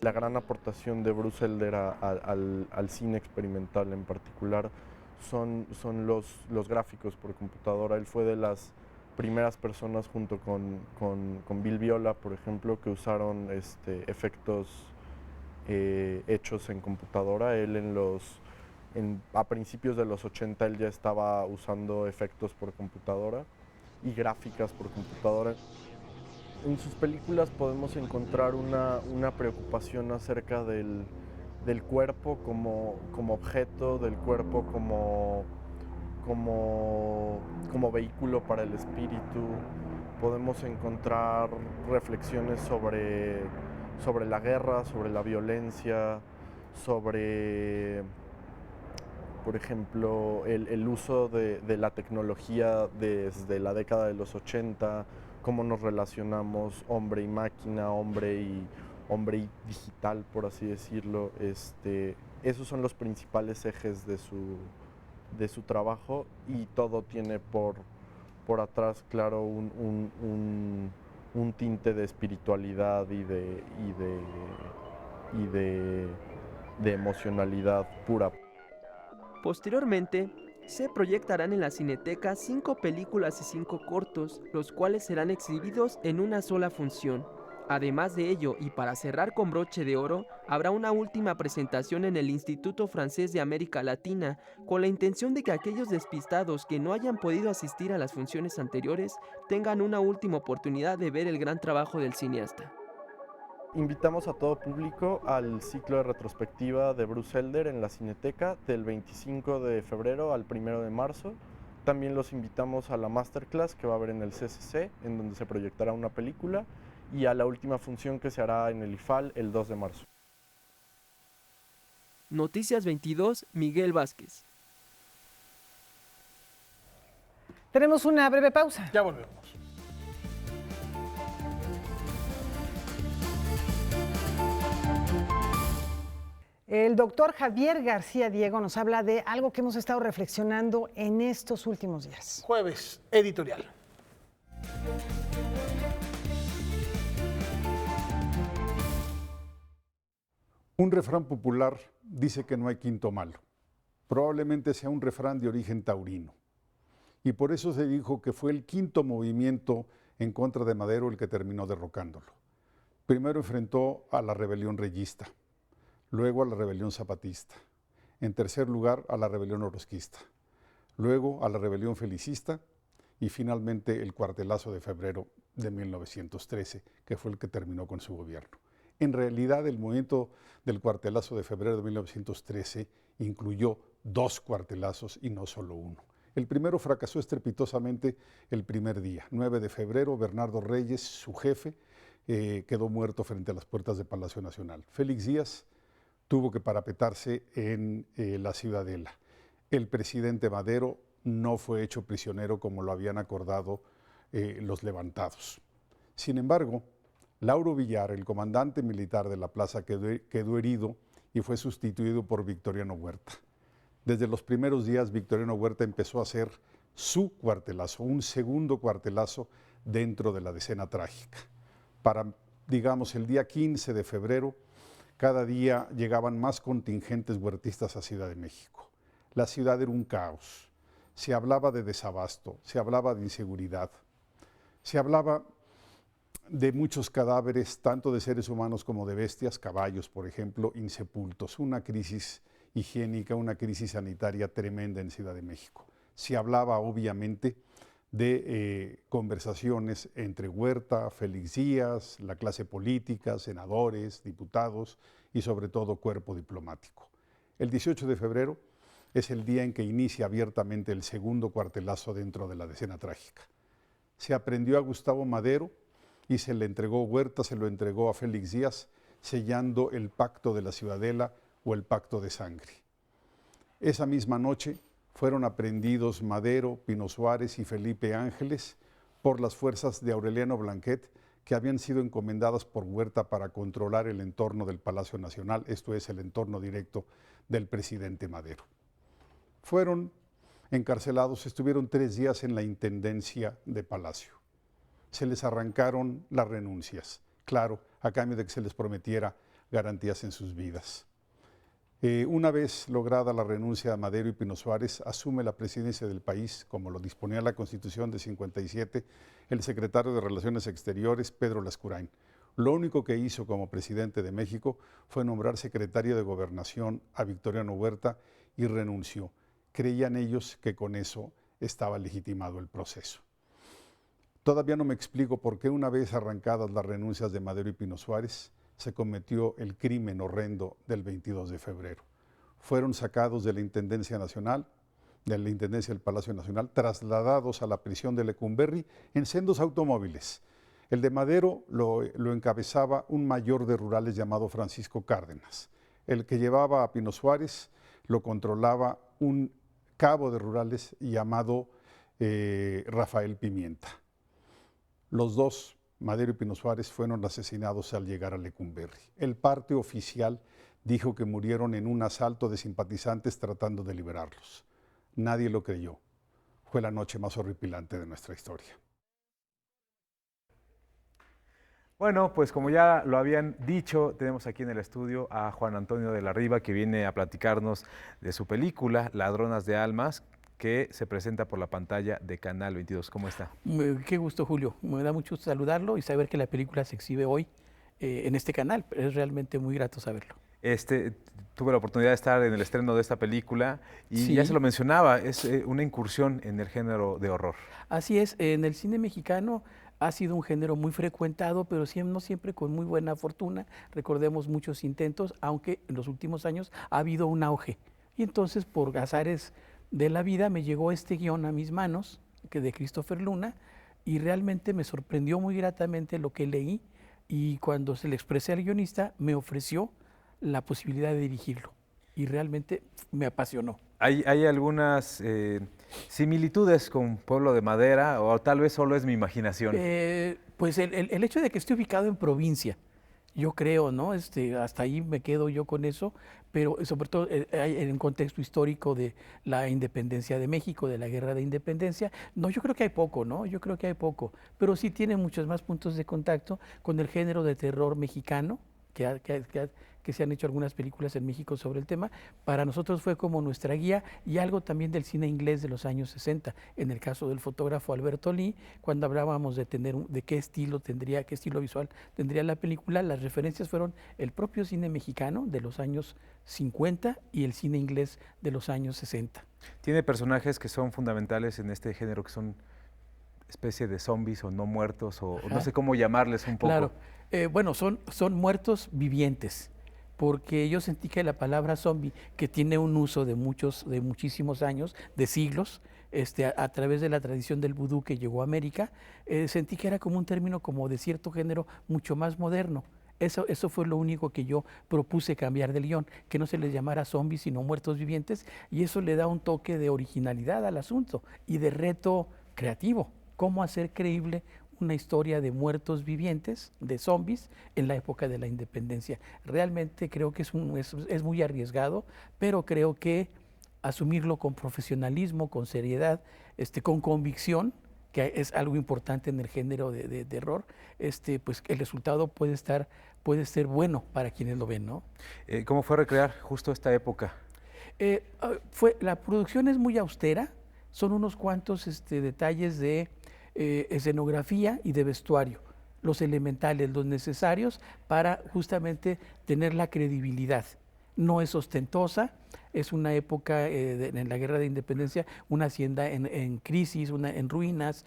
La gran aportación de Bruce Elder al cine experimental en particular son los gráficos por computadora. Él fue de las primeras personas junto con Bill Viola, por ejemplo, que usaron efectos hechos en computadora. Él a principios de los 80 él ya estaba usando efectos por computadora y gráficas por computadora. En sus películas podemos encontrar una preocupación acerca del cuerpo como objeto, del cuerpo como vehículo para el espíritu. Podemos encontrar reflexiones sobre la guerra, sobre la violencia, sobre, por ejemplo, el uso de la tecnología desde la década de los 80, cómo nos relacionamos hombre y máquina, hombre y digital, por así decirlo. Esos son los principales ejes de su trabajo y todo tiene por atrás, claro, un tinte de espiritualidad y de emocionalidad pura. Posteriormente, se proyectarán en la Cineteca 5 películas y 5 cortos, los cuales serán exhibidos en una sola función. Además de ello, y para cerrar con broche de oro, habrá una última presentación en el Instituto Francés de América Latina, con la intención de que aquellos despistados que no hayan podido asistir a las funciones anteriores tengan una última oportunidad de ver el gran trabajo del cineasta. Invitamos a todo público al ciclo de retrospectiva de Bruce Elder en la Cineteca del 25 de febrero al 1 de marzo. También los invitamos a la masterclass que va a haber en el CCC, en donde se proyectará una película, y a la última función que se hará en el IFAL el 2 de marzo. Noticias 22, Miguel Vázquez. Tenemos una breve pausa. Ya volvemos. El doctor Javier García Diego nos habla de algo que hemos estado reflexionando en estos últimos días. Jueves, editorial. Un refrán popular dice que no hay quinto malo. Probablemente sea un refrán de origen taurino. Y por eso se dijo que fue el quinto movimiento en contra de Madero el que terminó derrocándolo. Primero enfrentó a la rebelión reyista, luego a la rebelión zapatista, en tercer lugar a la rebelión orozquista, luego a la rebelión felicista y finalmente el cuartelazo de febrero de 1913, que fue el que terminó con su gobierno. En realidad, el movimiento del cuartelazo de febrero de 1913 incluyó 2 cuartelazos y no solo uno. El primero fracasó estrepitosamente el primer día. 9 de febrero, Bernardo Reyes, su jefe, quedó muerto frente a las puertas de Palacio Nacional. Félix Díaz tuvo que parapetarse en la Ciudadela. El presidente Madero no fue hecho prisionero como lo habían acordado los levantados. Sin embargo, Lauro Villar, el comandante militar de la plaza, quedó herido y fue sustituido por Victoriano Huerta. Desde los primeros días, Victoriano Huerta empezó a hacer su cuartelazo, un segundo cuartelazo dentro de la decena trágica. Para, digamos, el día 15 de febrero, cada día llegaban más contingentes huertistas a Ciudad de México. La ciudad era un caos. Se hablaba de desabasto, se hablaba de inseguridad, se hablaba de muchos cadáveres, tanto de seres humanos como de bestias, caballos, por ejemplo, insepultos. Una crisis higiénica, una crisis sanitaria tremenda en Ciudad de México. Se hablaba, obviamente, de conversaciones entre Huerta, Félix Díaz, la clase política, senadores, diputados y sobre todo cuerpo diplomático. El 18 de febrero es el día en que inicia abiertamente el segundo cuartelazo dentro de la decena trágica. Se aprendió a Gustavo Madero y se le entregó Huerta, se lo entregó a Félix Díaz, sellando el pacto de la Ciudadela o el pacto de sangre. Esa misma noche fueron aprehendidos Madero, Pino Suárez y Felipe Ángeles por las fuerzas de Aureliano Blanquet, que habían sido encomendadas por Huerta para controlar el entorno del Palacio Nacional, esto es, el entorno directo del presidente Madero. Fueron encarcelados, estuvieron 3 días en la Intendencia de Palacio. Se les arrancaron las renuncias, claro, a cambio de que se les prometiera garantías en sus vidas. Una vez lograda la renuncia de Madero y Pino Suárez, asume la presidencia del país, como lo disponía la Constitución de 57, el secretario de Relaciones Exteriores, Pedro Lascurain. Lo único que hizo como presidente de México fue nombrar secretario de Gobernación a Victoriano Huerta y renunció. Creían ellos que con eso estaba legitimado el proceso. Todavía no me explico por qué, una vez arrancadas las renuncias de Madero y Pino Suárez, se cometió el crimen horrendo del 22 de febrero. Fueron sacados de la Intendencia Nacional, de la Intendencia del Palacio Nacional, trasladados a la prisión de Lecumberri en sendos automóviles. El de Madero lo encabezaba un mayor de rurales llamado Francisco Cárdenas. El que llevaba a Pino Suárez lo controlaba un cabo de rurales llamado Rafael Pimienta. Los dos, Madero y Pino Suárez, fueron asesinados al llegar a Lecumberri. El parte oficial dijo que murieron en un asalto de simpatizantes tratando de liberarlos. Nadie lo creyó. Fue la noche más horripilante de nuestra historia. Bueno, pues como ya lo habían dicho, tenemos aquí en el estudio a Juan Antonio de la Riva, que viene a platicarnos de su película Ladronas de Almas, que se presenta por la pantalla de Canal 22. ¿Cómo está? Qué gusto, Julio. Me da mucho gusto saludarlo y saber que la película se exhibe hoy en este canal. Es realmente muy grato saberlo. Tuve la oportunidad de estar en el estreno de esta película y Sí. ya se lo mencionaba, es una incursión en el género de horror. Así es, en el cine mexicano ha sido un género muy frecuentado, pero no siempre con muy buena fortuna. Recordemos muchos intentos, aunque en los últimos años ha habido un auge. Y entonces, por azares de la vida, me llegó este guión a mis manos, que de Christopher Luna, y realmente me sorprendió muy gratamente lo que leí, y cuando se le expresé al guionista, me ofreció la posibilidad de dirigirlo, y realmente me apasionó. ¿Hay algunas similitudes con Pueblo de Madera o tal vez solo es mi imaginación? Pues el hecho de que esté ubicado en provincia, Yo creo, ¿no? Hasta ahí me quedo yo con eso, pero sobre todo en un contexto histórico de la independencia de México, de la guerra de independencia. No, yo creo que hay poco, ¿no? Yo creo que hay poco, pero sí tiene muchos más puntos de contacto con el género de terror mexicano, que se han hecho algunas películas en México sobre el tema. Para nosotros fue como nuestra guía, y algo también del cine inglés de los años 60. En el caso del fotógrafo Alberto Lee, cuando hablábamos de qué estilo visual tendría la película, las referencias fueron el propio cine mexicano de los años 50 y el cine inglés de los años 60. Tiene personajes que son fundamentales en este género, que son especie de zombies o no muertos, o no sé cómo llamarles un poco. Claro, bueno, son muertos vivientes, porque yo sentí que la palabra zombie, que tiene un uso de muchísimos años, de siglos, a través de la tradición del vudú que llegó a América, sentí que era como un término como de cierto género mucho más moderno. Eso fue lo único que yo propuse cambiar del guión, que no se les llamara zombies sino muertos vivientes, y eso le da un toque de originalidad al asunto y de reto creativo. ¿Cómo hacer creíble una historia de muertos vivientes, de zombies, en la época de la independencia? Realmente creo que es muy arriesgado, pero creo que asumirlo con profesionalismo, con seriedad, con convicción, que es algo importante en el género de terror, pues el resultado puede ser bueno para quienes lo ven, ¿no? ¿Cómo fue recrear justo esta época? La producción es muy austera, son unos cuantos detalles de escenografía y de vestuario, los elementales, los necesarios para justamente tener la credibilidad. No es ostentosa, es una época en la Guerra de Independencia, una hacienda en crisis, en ruinas,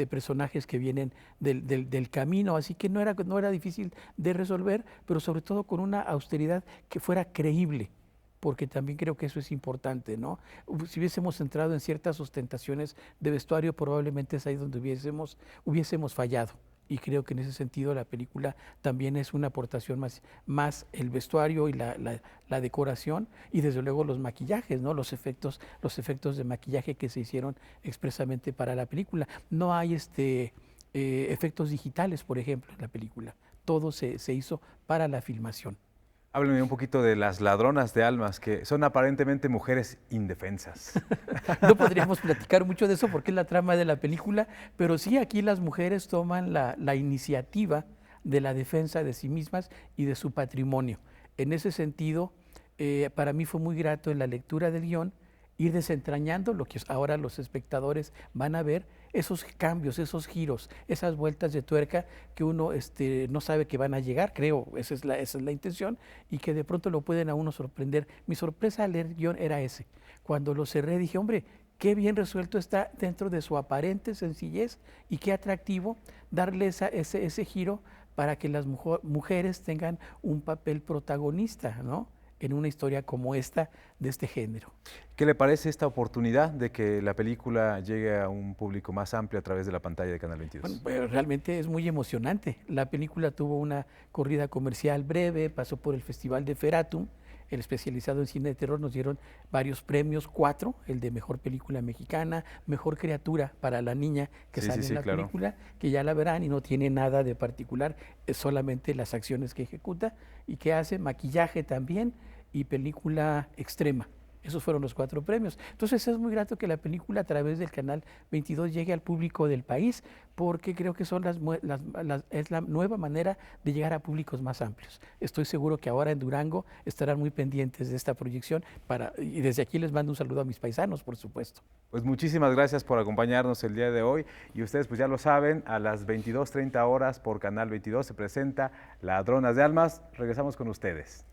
personajes que vienen del camino, así que no era difícil de resolver, pero sobre todo con una austeridad que fuera creíble, porque también creo que eso es importante, ¿no? Si hubiésemos entrado en ciertas ostentaciones de vestuario, probablemente es ahí donde hubiésemos fallado. Y creo que en ese sentido la película también es una aportación más el vestuario y la decoración, y desde luego los maquillajes, ¿no? Los efectos de maquillaje que se hicieron expresamente para la película. No hay efectos digitales, por ejemplo, en la película. Todo se hizo para la filmación. Háblame un poquito de las ladronas de almas, que son aparentemente mujeres indefensas. No podríamos platicar mucho de eso porque es la trama de la película, pero sí, aquí las mujeres toman la iniciativa de la defensa de sí mismas y de su patrimonio. En ese sentido, para mí fue muy grato en la lectura del guión ir desentrañando lo que ahora los espectadores van a ver, esos cambios, esos giros, esas vueltas de tuerca que uno no sabe que van a llegar, creo, esa es la intención, y que de pronto lo pueden a uno sorprender. Mi sorpresa al leer el guión era ese. Cuando lo cerré dije, hombre, qué bien resuelto está dentro de su aparente sencillez, y qué atractivo darle ese giro para que las mujeres tengan un papel protagonista, ¿no?, en una historia como esta, de este género. ¿Qué le parece esta oportunidad de que la película llegue a un público más amplio a través de la pantalla de Canal 22? Bueno, pues realmente es muy emocionante. La película tuvo una corrida comercial breve, pasó por el Festival de Feratum, el especializado en cine de terror, nos dieron varios premios, 4, el de Mejor Película Mexicana, Mejor Criatura para la niña que sale en la película, que ya la verán y no tiene nada de particular, es solamente las acciones que ejecuta y que hace, maquillaje también, y película extrema. Esos fueron los 4 premios. Entonces es muy grato que la película a través del Canal 22 llegue al público del país, porque creo que son es la nueva manera de llegar a públicos más amplios. Estoy seguro que ahora en Durango estarán muy pendientes de esta proyección, y desde aquí les mando un saludo a mis paisanos, por supuesto. Pues muchísimas gracias por acompañarnos el día de hoy, y ustedes pues ya lo saben, a las 22:30 horas por Canal 22 se presenta Ladronas de Almas. Regresamos con ustedes.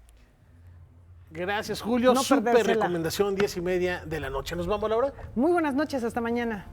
Gracias, Julio. Súper recomendación, 10:30 de la noche. ¿Nos vamos, Laura? Muy buenas noches, hasta mañana.